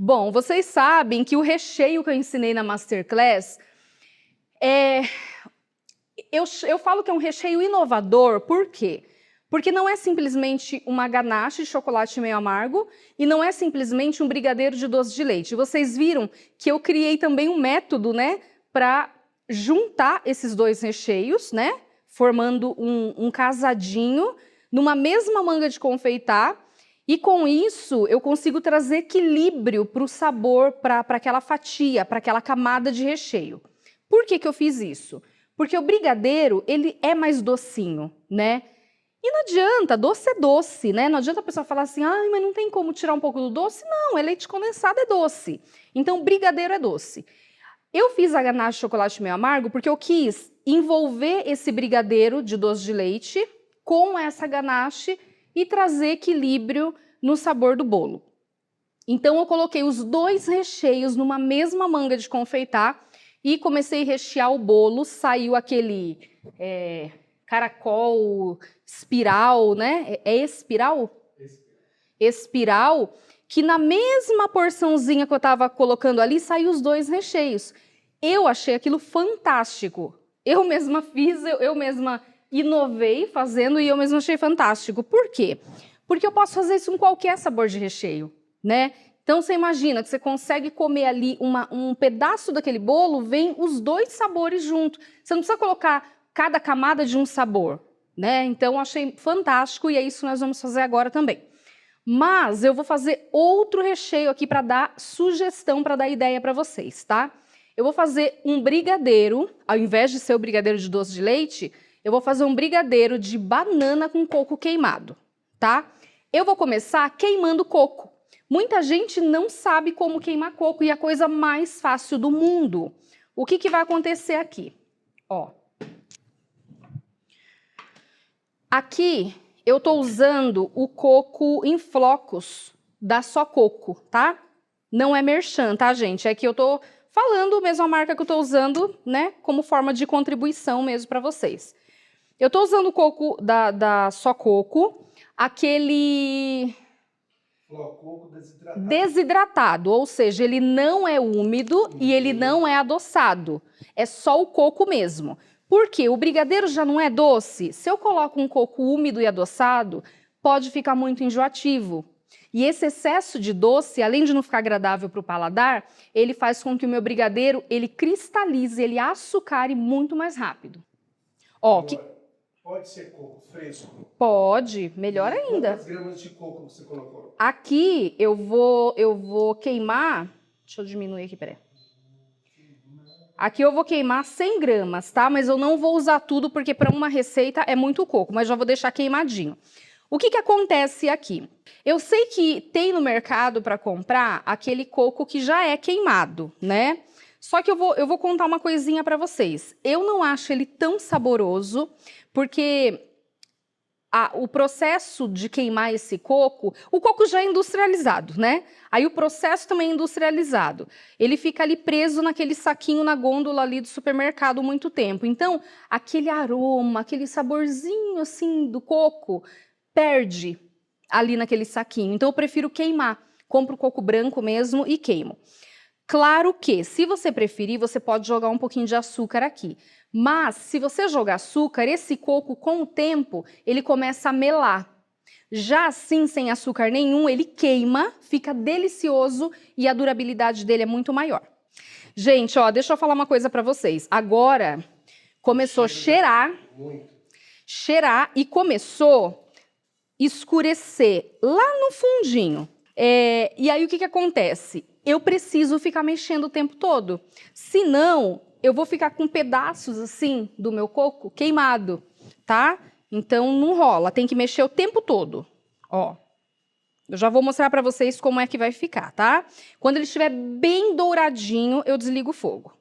Bom, vocês sabem que o recheio que eu ensinei na Masterclass eu falo que é um recheio inovador, por quê? Porque não é simplesmente uma ganache de chocolate meio amargo e não é simplesmente um brigadeiro de doce de leite. Vocês viram que eu criei também um método, né, para juntar esses dois recheios, né, formando um casadinho numa mesma manga de confeitar. E com isso eu consigo trazer equilíbrio para o sabor, para aquela fatia, para aquela camada de recheio. Por que que eu fiz isso? Porque o brigadeiro, ele é mais docinho, né? E não adianta, doce é doce, né? Não adianta a pessoa falar assim, ah, mas não tem como tirar um pouco do doce. Não, é leite condensado, é doce. Então, brigadeiro é doce. Eu fiz a ganache de chocolate meio amargo porque eu quis envolver esse brigadeiro de doce de leite com essa ganache e trazer equilíbrio no sabor do bolo. Então, eu coloquei os dois recheios numa mesma manga de confeitar e comecei a rechear o bolo. Saiu aquele caracol, espiral, né? É espiral? Espiral, que na mesma porçãozinha que eu estava colocando ali, saiu os dois recheios. Eu achei aquilo fantástico. Eu mesma fiz, eu mesma inovei fazendo e eu mesma achei fantástico. Por quê? Porque eu posso fazer isso com qualquer sabor de recheio, né? Então, você imagina que você consegue comer ali um pedaço daquele bolo, vem os dois sabores juntos. Você não precisa colocar cada camada de um sabor, né? Então, achei fantástico e é isso que nós vamos fazer agora também. Mas eu vou fazer outro recheio aqui para dar sugestão, para dar ideia para vocês, tá? Eu vou fazer um brigadeiro, ao invés de ser o brigadeiro de doce de leite, eu vou fazer um brigadeiro de banana com coco queimado, tá? Eu vou começar queimando coco. Muita gente não sabe como queimar coco e é a coisa mais fácil do mundo. O que que vai acontecer aqui? Ó. Aqui eu estou usando o coco em flocos da Só Coco, tá? Não é merchan, tá, gente? É que eu tô falando mesmo a marca que eu tô usando, né? Como forma de contribuição mesmo para vocês. Eu tô usando o coco da Só Coco, aquele coco desidratado, ou seja, ele não é úmido e ele não é adoçado. É só o coco mesmo. Por quê? O brigadeiro já não é doce. Se eu coloco um coco úmido e adoçado, pode ficar muito enjoativo. E esse excesso de doce, além de não ficar agradável para o paladar, ele faz com que o meu brigadeiro ele cristalize, ele açucare muito mais rápido. Ó, pode ser coco fresco? Pode, melhor ainda. Quantas gramas de coco você colocou? Aqui eu vou queimar, deixa eu diminuir aqui, peraí. Aqui eu vou queimar 100 gramas, tá? Mas eu não vou usar tudo porque para uma receita é muito coco, mas já vou deixar queimadinho. O que que acontece aqui? Eu sei que tem no mercado para comprar aquele coco que já é queimado, né? Só que eu vou contar uma coisinha para vocês. Eu não acho ele tão saboroso, porque o processo de queimar esse coco, o coco já é industrializado, né? Aí o processo também é industrializado. Ele fica ali preso naquele saquinho na gôndola ali do supermercado muito tempo. Então, aquele aroma, aquele saborzinho assim do coco perde ali naquele saquinho. Então, eu prefiro queimar. Compro o coco branco mesmo e queimo. Claro que, se você preferir, você pode jogar um pouquinho de açúcar aqui. Mas, se você jogar açúcar, esse coco, com o tempo, ele começa a melar. Já assim, sem açúcar nenhum, ele queima, fica delicioso e a durabilidade dele é muito maior. Gente, ó, deixa eu falar uma coisa para vocês. Agora, começou a cheirar e começou a escurecer lá no fundinho. E aí, o que que acontece? Eu preciso ficar mexendo o tempo todo. Senão, eu vou ficar com pedaços assim do meu coco queimado, tá? Então não rola, tem que mexer o tempo todo. Ó, eu já vou mostrar para vocês como é que vai ficar, tá? Quando ele estiver bem douradinho, eu desligo o fogo.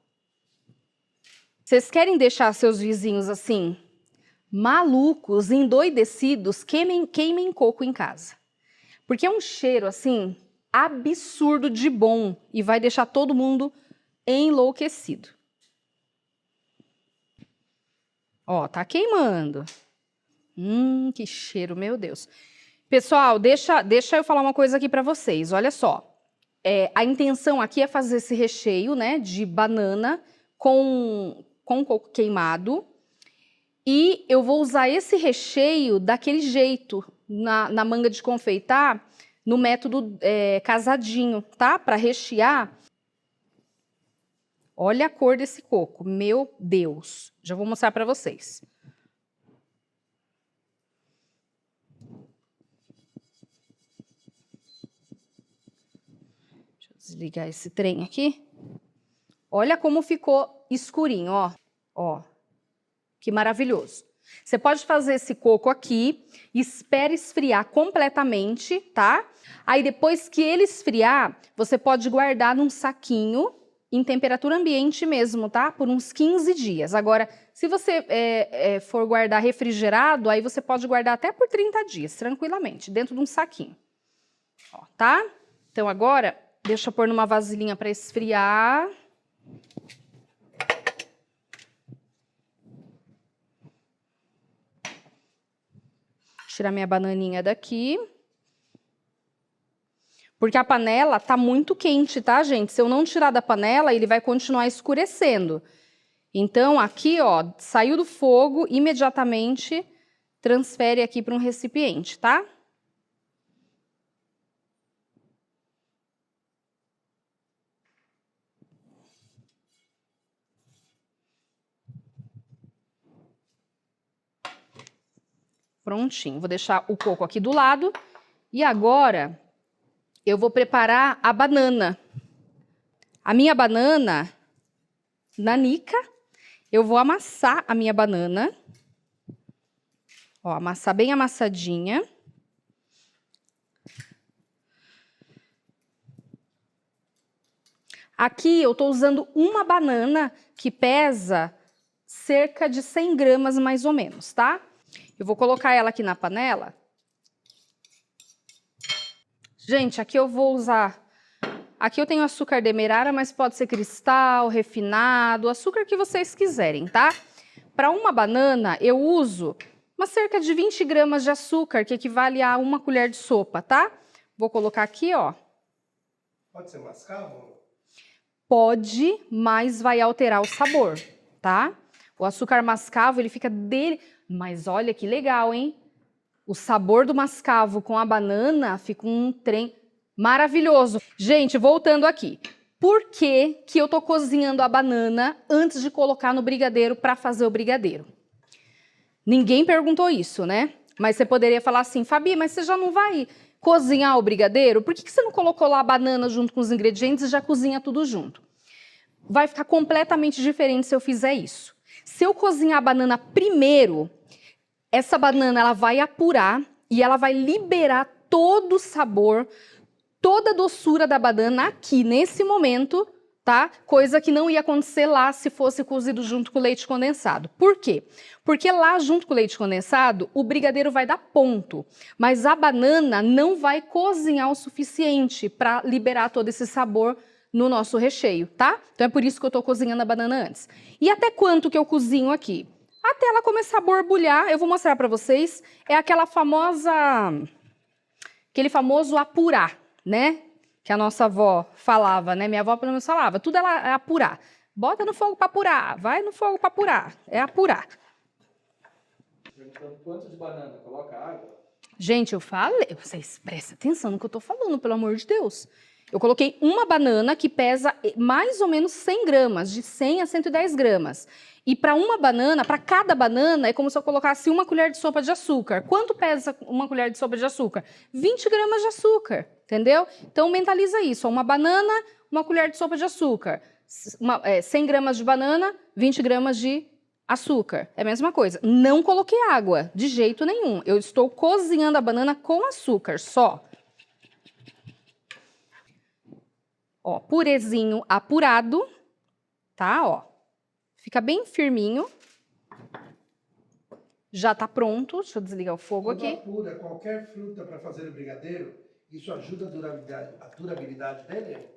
Vocês querem deixar seus vizinhos assim, malucos, endoidecidos, queimem coco em casa. Porque é um cheiro assim absurdo de bom e vai deixar todo mundo enlouquecido. Ó, tá queimando. Que cheiro, meu Deus. Pessoal, deixa eu falar uma coisa aqui para vocês. Olha só. a intenção aqui é fazer esse recheio, né, de banana com coco queimado. E eu vou usar esse recheio daquele jeito, na manga de confeitar, no método casadinho, tá? Para rechear. Olha a cor desse coco, meu Deus. Já vou mostrar para vocês. Deixa eu desligar esse trem aqui. Olha como ficou escurinho, ó. Ó, que maravilhoso. Você pode fazer esse coco aqui, espera esfriar completamente, tá? Aí depois que ele esfriar, você pode guardar num saquinho em temperatura ambiente mesmo, tá? Por uns 15 dias. Agora, se você for guardar refrigerado, aí você pode guardar até por 30 dias, tranquilamente, dentro de um saquinho. Ó, tá? Então agora, deixa eu pôr numa vasilhinha para esfriar. Tirar minha bananinha daqui. Porque a panela tá muito quente, tá, gente? Se eu não tirar da panela, ele vai continuar escurecendo. Então, aqui, ó, saiu do fogo, imediatamente transfere aqui para um recipiente, tá? Prontinho. Vou deixar o coco aqui do lado. E agora, eu vou preparar a banana. A minha banana, nanica, eu vou amassar a minha banana. Ó, amassar bem amassadinha. Aqui eu tô usando uma banana que pesa cerca de 100 gramas mais ou menos, tá? Eu vou colocar ela aqui na panela. Gente, aqui eu vou usar... Aqui eu tenho açúcar demerara, mas pode ser cristal, refinado, açúcar que vocês quiserem, tá? Para uma banana, eu uso cerca de 20 gramas de açúcar, que equivale a 1 colher de sopa, tá? Vou colocar aqui, ó. Pode ser mascavo? Pode, mas vai alterar o sabor, tá? O açúcar mascavo, ele fica dele... Mas olha que legal, hein? O sabor do mascavo com a banana fica um trem maravilhoso. Gente, voltando aqui. Por que que eu tô cozinhando a banana antes de colocar no brigadeiro para fazer o brigadeiro? Ninguém perguntou isso, né? Mas você poderia falar assim, Fabi, mas você já não vai cozinhar o brigadeiro? Por que que você não colocou lá a banana junto com os ingredientes e já cozinha tudo junto? Vai ficar completamente diferente se eu fizer isso. Se eu cozinhar a banana primeiro, essa banana ela vai apurar e ela vai liberar todo o sabor, toda a doçura da banana aqui, nesse momento, tá? Coisa que não ia acontecer lá se fosse cozido junto com o leite condensado. Por quê? Porque lá, junto com o leite condensado, o brigadeiro vai dar ponto, mas a banana não vai cozinhar o suficiente para liberar todo esse sabor no nosso recheio, tá? Então é por isso que eu tô cozinhando a banana antes. E até quanto que eu cozinho aqui? Até ela começar a borbulhar, eu vou mostrar para vocês, é aquele famoso apurar, né? Que a nossa avó falava, né? Minha avó pelo menos falava, tudo ela é apurar. Bota no fogo para apurar, vai no fogo para apurar, é apurar. Perguntando quanto de banana, coloca água? Gente, eu falei, vocês prestem atenção no que eu tô falando, pelo amor de Deus. Eu coloquei uma banana que pesa mais ou menos 100 gramas, de 100 a 110 gramas. E para uma banana, para cada banana, é como se eu colocasse 1 colher de sopa de açúcar. Quanto pesa 1 colher de sopa de açúcar? 20 gramas de açúcar, entendeu? Então mentaliza isso, uma banana, 1 colher de sopa de açúcar. 100 gramas de banana, 20 gramas de açúcar. É a mesma coisa. Não coloquei água, de jeito nenhum. Eu estou cozinhando a banana com açúcar, só. Ó, purezinho apurado, tá? Ó, fica bem firminho. Já tá pronto. Deixa eu desligar o fogo Quando aqui. apura qualquer fruta para fazer o brigadeiro, isso ajuda a durabilidade dele?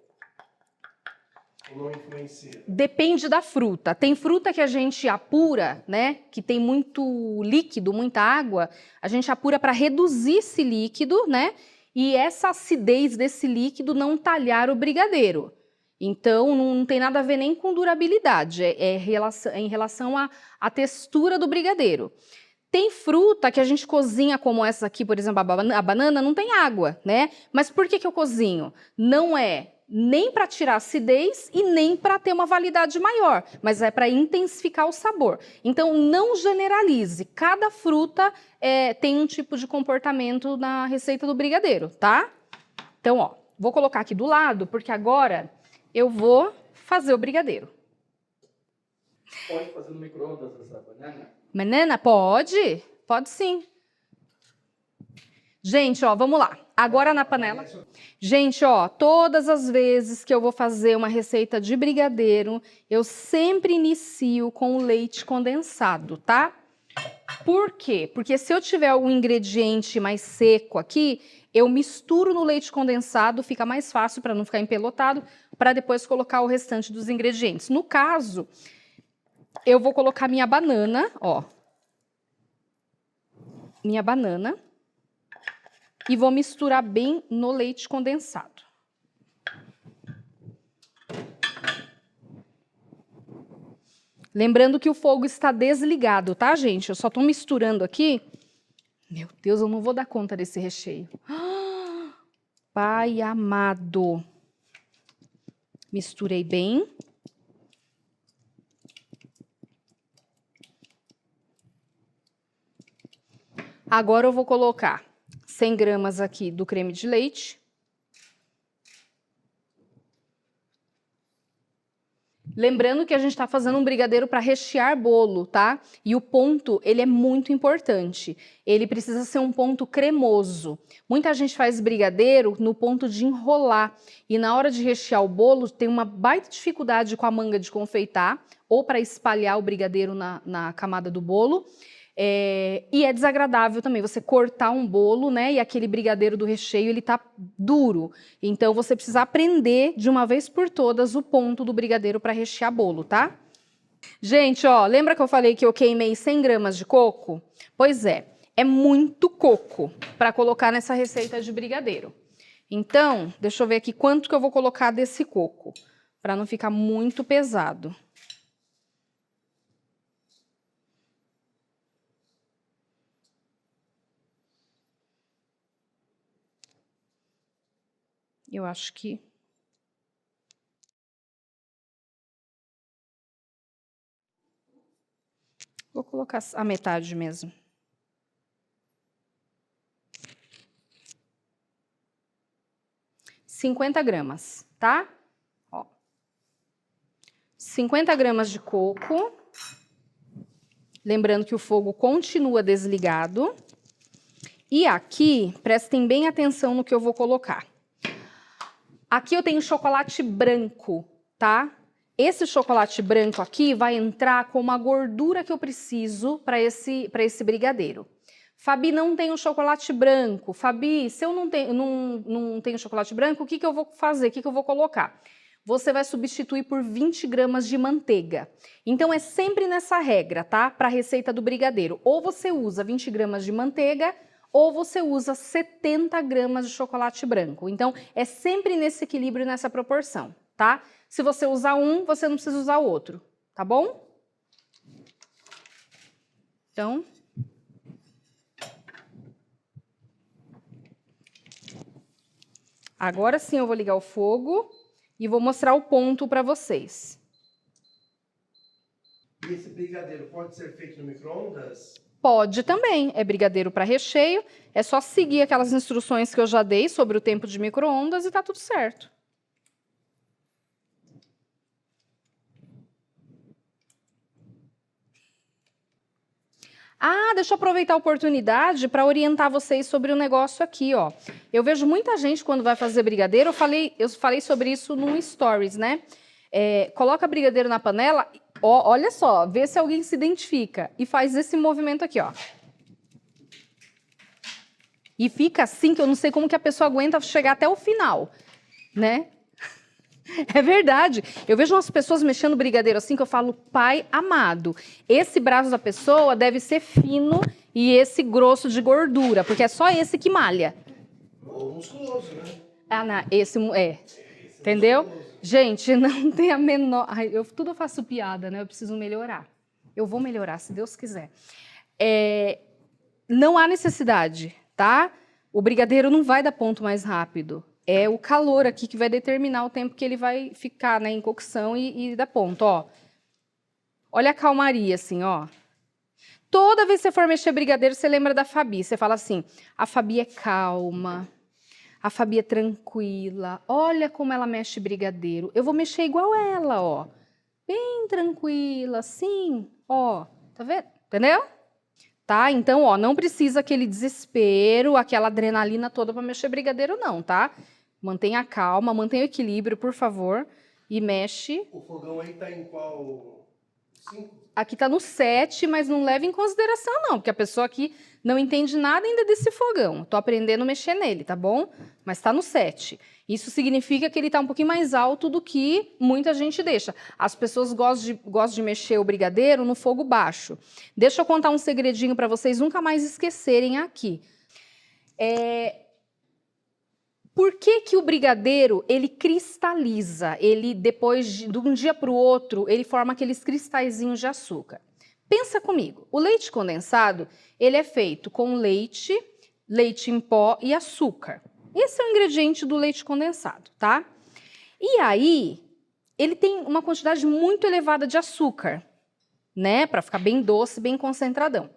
Ou não influencia? Depende da fruta. Tem fruta que a gente apura, né? Que tem muito líquido, muita água. A gente apura para reduzir esse líquido, né? e essa acidez desse líquido não talhar o brigadeiro. Então, não tem nada a ver nem com durabilidade, é em relação à textura do brigadeiro. Tem fruta que a gente cozinha como essa aqui, por exemplo, a banana, não tem água, né? Mas por que eu cozinho? Não é nem para tirar acidez e nem para ter uma validade maior, mas é para intensificar o sabor. Então, não generalize. Cada fruta tem um tipo de comportamento na receita do brigadeiro, tá? Então, ó, vou colocar aqui do lado, porque agora eu vou fazer o brigadeiro. Pode fazer no micro-ondas essa banana? Banana? Pode? Pode sim. Gente, ó, vamos lá. Agora na panela. Gente, ó, todas as vezes que eu vou fazer uma receita de brigadeiro, eu sempre inicio com o leite condensado, tá? Por quê? Porque se eu tiver algum ingrediente mais seco aqui, eu misturo no leite condensado, fica mais fácil para não ficar empelotado, para depois colocar o restante dos ingredientes. No caso, eu vou colocar minha banana, ó. Minha banana. E vou misturar bem no leite condensado. Lembrando que o fogo está desligado, tá, gente? Eu só tô misturando aqui. Meu Deus, eu não vou dar conta desse recheio. Pai amado. Misturei bem. Agora eu vou colocar 100 gramas aqui do creme de leite. Lembrando que a gente está fazendo um brigadeiro para rechear bolo, tá? E o ponto, ele é muito importante. Ele precisa ser um ponto cremoso. Muita gente faz brigadeiro no ponto de enrolar. E na hora de rechear o bolo, tem uma baita dificuldade com a manga de confeitar ou para espalhar o brigadeiro na camada do bolo. E é desagradável também você cortar um bolo, né? E aquele brigadeiro do recheio, ele tá duro. Então, você precisa aprender de uma vez por todas o ponto do brigadeiro para rechear bolo, tá? Gente, ó, lembra que eu falei que eu queimei 100 gramas de coco? Pois é muito coco para colocar nessa receita de brigadeiro. Então, deixa eu ver aqui quanto que eu vou colocar desse coco, para não ficar muito pesado. Eu acho que... Vou colocar a metade mesmo. $50 gramas, tá? Ó. 50 gramas de coco. Lembrando que o fogo continua desligado. E aqui, prestem bem atenção no que eu vou colocar. Aqui eu tenho chocolate branco, tá? Esse chocolate branco aqui vai entrar com uma gordura que eu preciso para esse brigadeiro. Fabi, não tenho chocolate branco. Fabi, se eu não tenho chocolate branco, o que eu vou fazer? O que eu vou colocar? Você vai substituir por 20 gramas de manteiga. Então, é sempre nessa regra, tá? Para a receita do brigadeiro. Ou você usa 20 gramas de manteiga, ou você usa 70 gramas de chocolate branco. Então, é sempre nesse equilíbrio, nessa proporção, tá? Se você usar um, você não precisa usar o outro, tá bom? Então... Agora sim eu vou ligar o fogo e vou mostrar o ponto para vocês. E esse brigadeiro pode ser feito no micro-ondas? Pode também, é brigadeiro para recheio, é só seguir aquelas instruções que eu já dei sobre o tempo de micro-ondas e tá tudo certo. Ah, deixa eu aproveitar a oportunidade para orientar vocês sobre o negócio aqui, ó. Eu vejo muita gente quando vai fazer brigadeiro, eu falei sobre isso num stories, né? Coloca brigadeiro na panela, ó, olha só, vê se alguém se identifica e faz esse movimento aqui, ó. E fica assim que eu não sei como que a pessoa aguenta chegar até o final, né? É verdade. Eu vejo umas pessoas mexendo brigadeiro assim que eu falo, pai amado, esse braço da pessoa deve ser fino e esse grosso de gordura, porque é só esse que malha. Ou musculoso, né? Ah, não, entendeu? Musculoso. Gente, não tem a menor... Ai, tudo eu faço piada, né? Eu preciso melhorar. Eu vou melhorar, se Deus quiser. Não há necessidade, tá? O brigadeiro não vai dar ponto mais rápido. É o calor aqui que vai determinar o tempo que ele vai ficar, né, em cocção e dar ponto, ó. Olha a calmaria, assim, ó. Toda vez que você for mexer brigadeiro, você lembra da Fabi. Você fala assim, a Fabi é calma, a Fabi é tranquila. Olha como ela mexe brigadeiro. Eu vou mexer igual ela, ó. Bem tranquila, assim, ó. Tá vendo? Entendeu? Tá? Então, ó, não precisa aquele desespero, aquela adrenalina toda para mexer brigadeiro, não, tá? Mantenha a calma, mantenha o equilíbrio, por favor, e mexe. O fogão aí tá em qual? 5? Aqui tá no 7, mas não leve em consideração, não, porque a pessoa aqui não entende nada ainda desse fogão. Tô aprendendo a mexer nele, tá bom? Mas tá no 7. Isso significa que ele tá um pouquinho mais alto do que muita gente deixa. As pessoas gostam de mexer o brigadeiro no fogo baixo. Deixa eu contar um segredinho para vocês nunca mais esquecerem aqui. Por que o brigadeiro, ele cristaliza? Ele, depois de um dia para o outro, ele forma aqueles cristalzinhos de açúcar. Pensa comigo, o leite condensado, ele é feito com leite, leite em pó e açúcar. Esse é o ingrediente do leite condensado, tá? E aí, ele tem uma quantidade muito elevada de açúcar, né? Para ficar bem doce, bem concentradão.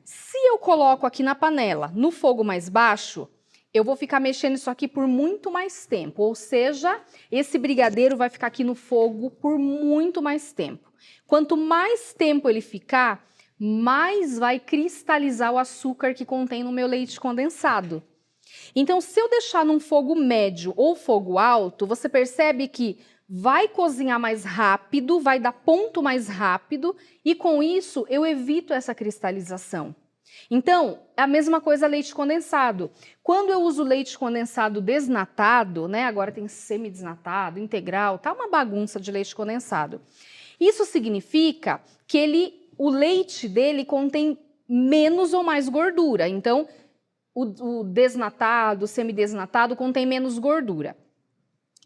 Se eu coloco aqui na panela, no fogo mais baixo, eu vou ficar mexendo isso aqui por muito mais tempo, ou seja, esse brigadeiro vai ficar aqui no fogo por muito mais tempo. Quanto mais tempo ele ficar, mais vai cristalizar o açúcar que contém no meu leite condensado. Então, se eu deixar num fogo médio ou fogo alto, você percebe que vai cozinhar mais rápido, vai dar ponto mais rápido, e com isso eu evito essa cristalização. Então, é a mesma coisa leite condensado. Quando eu uso leite condensado desnatado, né, agora tem semi-desnatado, integral, tá uma bagunça de leite condensado. Isso significa que o leite dele contém menos ou mais gordura. Então, o desnatado, o semidesnatado contém menos gordura.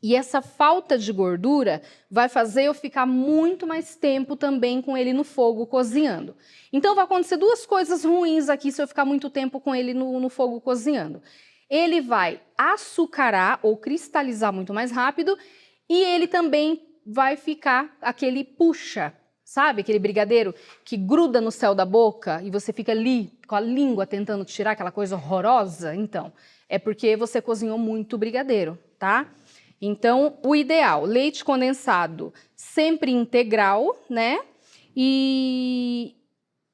E essa falta de gordura vai fazer eu ficar muito mais tempo também com ele no fogo cozinhando. Então vai acontecer duas coisas ruins aqui se eu ficar muito tempo com ele no fogo cozinhando. Ele vai açucarar ou cristalizar muito mais rápido e ele também vai ficar aquele puxa, sabe? Aquele brigadeiro que gruda no céu da boca e você fica ali com a língua tentando tirar aquela coisa horrorosa. Então, é porque você cozinhou muito brigadeiro, tá? Então, o ideal, leite condensado sempre integral, né? E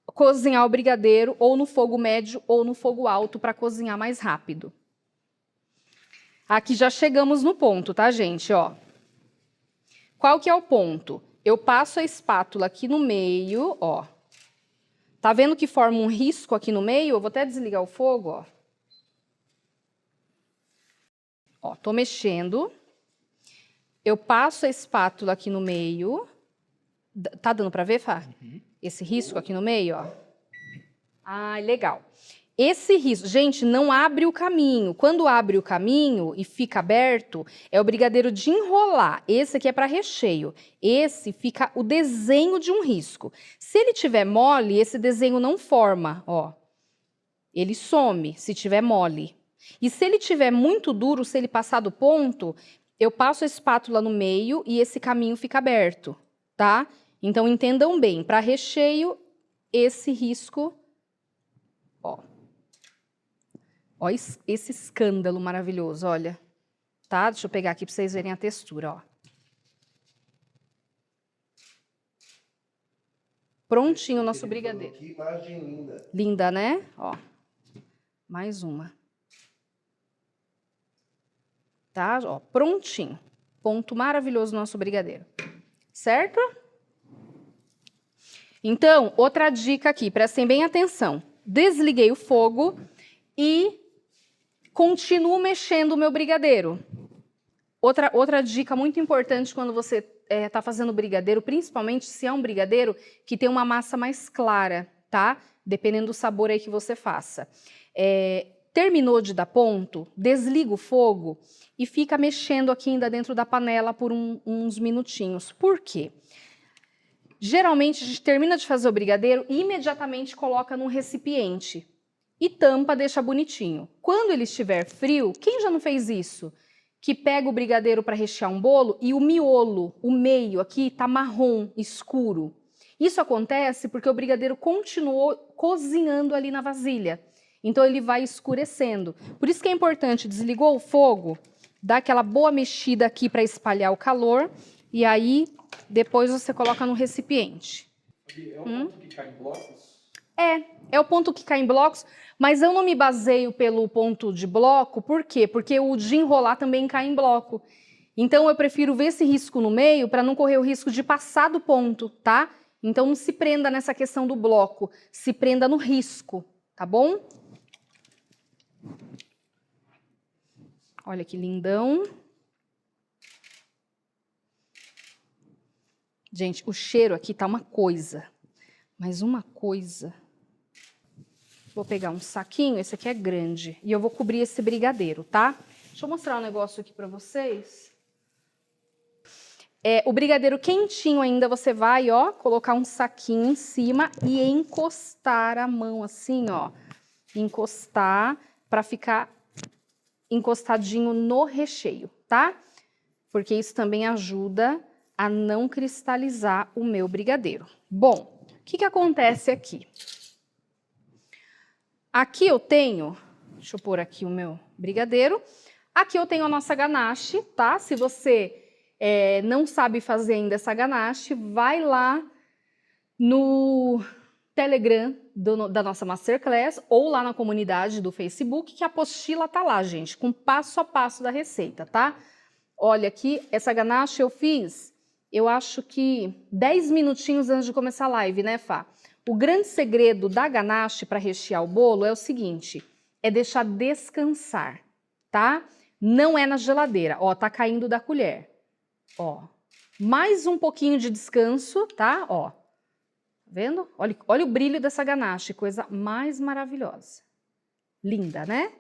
cozinhar o brigadeiro ou no fogo médio ou no fogo alto para cozinhar mais rápido. Aqui já chegamos no ponto, tá, gente? Ó. Qual que é o ponto? Eu passo a espátula aqui no meio, ó. Tá vendo que forma um risco aqui no meio? Eu vou até desligar o fogo, ó. Ó, tô mexendo. Eu passo a espátula aqui no meio. Tá dando para ver, Fá? Esse risco aqui no meio, ó. Ah, legal. Esse risco, gente, não abre o caminho. Quando abre o caminho e fica aberto, é o brigadeiro de enrolar. Esse aqui é para recheio. Esse fica o desenho de um risco. Se ele tiver mole, esse desenho não forma, ó. Ele some se tiver mole. E se ele tiver muito duro, se ele passar do ponto, eu passo a espátula no meio e esse caminho fica aberto, tá? Então, entendam bem, para recheio, esse risco, ó. Ó esse escândalo maravilhoso, olha. Tá? Deixa eu pegar aqui para vocês verem a textura, ó. Prontinho o nosso brigadeiro. Que imagem linda. Linda, né? Ó. Mais uma. Tá? Ó, prontinho. Ponto maravilhoso nosso brigadeiro. Certo? Então, outra dica aqui, prestem bem atenção. Desliguei o fogo e continuo mexendo o meu brigadeiro. Outra dica muito importante quando você está fazendo brigadeiro, principalmente se é um brigadeiro que tem uma massa mais clara, tá? Dependendo do sabor aí que você faça. Terminou de dar ponto, desliga o fogo e fica mexendo aqui ainda dentro da panela por uns minutinhos. Por quê? Geralmente a gente termina de fazer o brigadeiro e imediatamente coloca num recipiente e tampa, deixa bonitinho. Quando ele estiver frio, quem já não fez isso? Que pega o brigadeiro para rechear um bolo e o miolo, o meio aqui, tá marrom, escuro. Isso acontece porque o brigadeiro continuou cozinhando ali na vasilha. Então ele vai escurecendo. Por isso que é importante, desligou o fogo, dá aquela boa mexida aqui para espalhar o calor e aí depois você coloca no recipiente. É um ponto que cai em blocos? É o ponto que cai em blocos, mas eu não me baseio pelo ponto de bloco, por quê? Porque o de enrolar também cai em bloco. Então eu prefiro ver esse risco no meio para não correr o risco de passar do ponto, tá? Então não se prenda nessa questão do bloco, se prenda no risco, tá bom? Olha que lindão. Gente, o cheiro aqui tá uma coisa, mas uma coisa. Vou pegar um saquinho, esse aqui é grande, e eu vou cobrir esse brigadeiro, tá? Deixa eu mostrar um negócio aqui pra vocês. O brigadeiro quentinho ainda, você vai, ó, colocar um saquinho em cima e encostar a mão assim, ó. Encostar pra ficar encostadinho no recheio, tá? Porque isso também ajuda a não cristalizar o meu brigadeiro. Bom, o que acontece aqui? Aqui eu tenho, deixa eu pôr aqui o meu brigadeiro, aqui eu tenho a nossa ganache, tá? Se você não sabe fazer ainda essa ganache, vai lá no Telegram da nossa Masterclass ou lá na comunidade do Facebook, que a apostila tá lá, gente, com passo a passo da receita, tá? Olha aqui, essa ganache eu fiz, eu acho que 10 minutinhos antes de começar a live, né, Fá? O grande segredo da ganache para rechear o bolo é o seguinte, é deixar descansar, tá? Não é na geladeira, ó, tá caindo da colher, ó. Mais um pouquinho de descanso, tá? Ó. Vendo? Olha o brilho dessa ganache, coisa mais maravilhosa. Linda, né?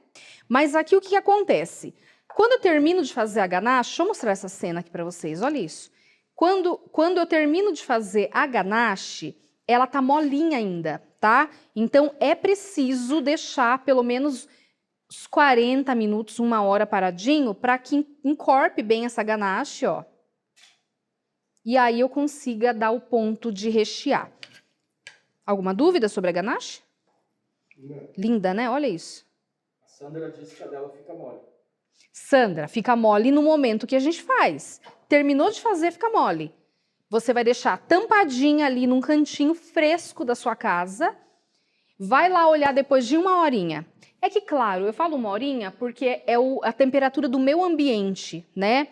Mas aqui o que acontece? Quando eu termino de fazer a ganache, deixa eu mostrar essa cena aqui para vocês, olha isso. Quando eu termino de fazer a ganache, ela tá molinha ainda, tá? Então é preciso deixar pelo menos uns 40 minutos, 1 hora paradinho, para que encorpe bem essa ganache, ó. E aí eu consiga dar o ponto de rechear. Alguma dúvida sobre a ganache? Não. Linda, né? Olha isso. A Sandra disse que a dela fica mole. Sandra, fica mole no momento que a gente faz. Terminou de fazer, fica mole. Você vai deixar tampadinha ali num cantinho fresco da sua casa. Vai lá olhar depois de 1 horinha. É que, claro, eu falo 1 horinha porque é a temperatura do meu ambiente, né?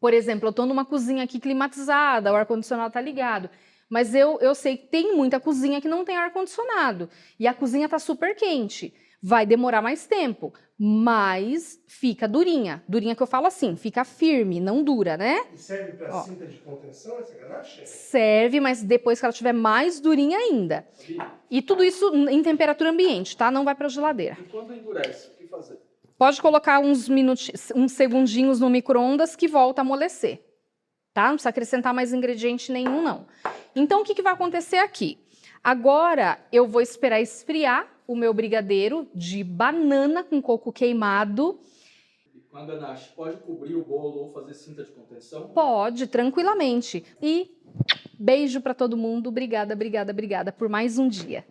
Por exemplo, eu tô numa cozinha aqui climatizada, o ar-condicionado tá ligado. Mas eu sei que tem muita cozinha que não tem ar-condicionado. E a cozinha tá super quente. Vai demorar mais tempo, mas fica durinha. Durinha que eu falo assim, fica firme, não dura, né? E serve para cinta de contenção essa ganache? Serve, mas depois que ela estiver mais durinha ainda. E tudo isso em temperatura ambiente, tá? Não vai pra geladeira. E quando endurece, o que fazer? Pode colocar uns segundinhos no micro-ondas que volta a amolecer. Tá? Não precisa acrescentar mais ingrediente nenhum, não. Então, o que vai acontecer aqui? Agora, eu vou esperar esfriar o meu brigadeiro de banana com coco queimado. E com a ganache, pode cobrir o bolo ou fazer cinta de contenção? Pode, tranquilamente. E beijo para todo mundo. Obrigada, obrigada, obrigada por mais um dia.